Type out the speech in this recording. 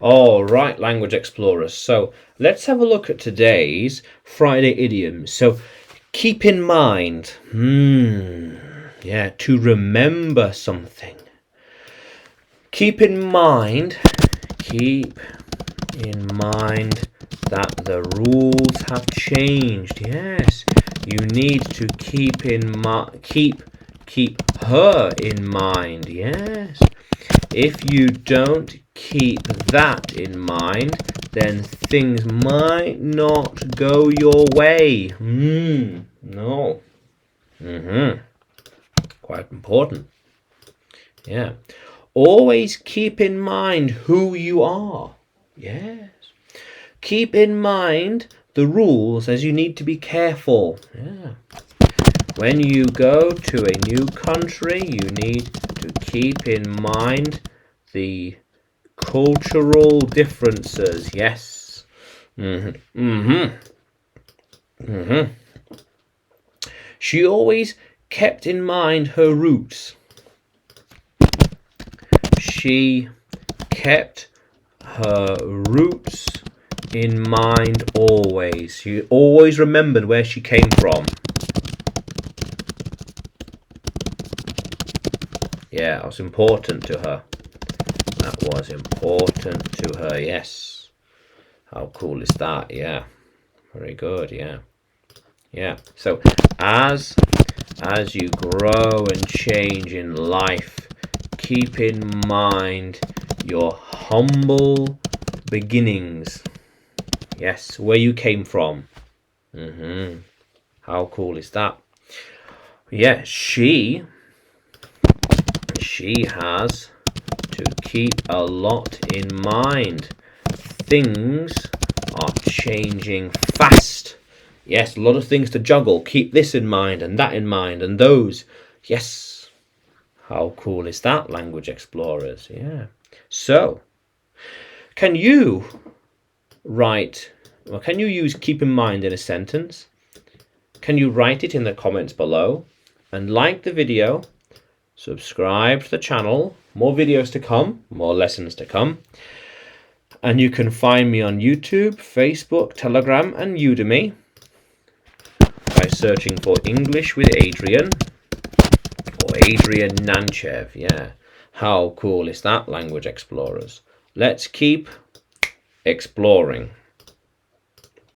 All right, language explorers. So let's have a look at today's Friday idioms. So keep in mind, yeah, to remember something. Keep in mind that the rules have changed. Yes, you need to keep her in mind. Yes. If you don't keep that in mind, then things might not go your way. No. Quite important. Yeah. Always keep in mind who you are. Yes. Keep in mind the rules, as you need to be careful. Yeah. When you go to a new country, you need to keep in mind the cultural differences. Yes. She always kept in mind her roots. She kept her roots in mind always. She always remembered where she came from. Yeah, that was important to her. That was important to her, yes. How cool is that? Yeah. Very good, yeah. Yeah. So as you grow and change in life, keep in mind your humble beginnings. Yes, where you came from. How cool is that? Yeah, she has to keep a lot in mind. Things are changing fast. Yes, a lot of things to juggle. Keep this in mind and that in mind and those. Yes. How cool is that, language explorers? Yeah. So, can you use keep in mind in a sentence? Can you write it in the comments below? And like the video, subscribe to the channel. More videos to come, more lessons to come. And you can find me on YouTube, Facebook, Telegram, and Udemy by searching for English with Adrian or Adrian Nanchev. Yeah. How cool is that, language explorers? Let's keep exploring.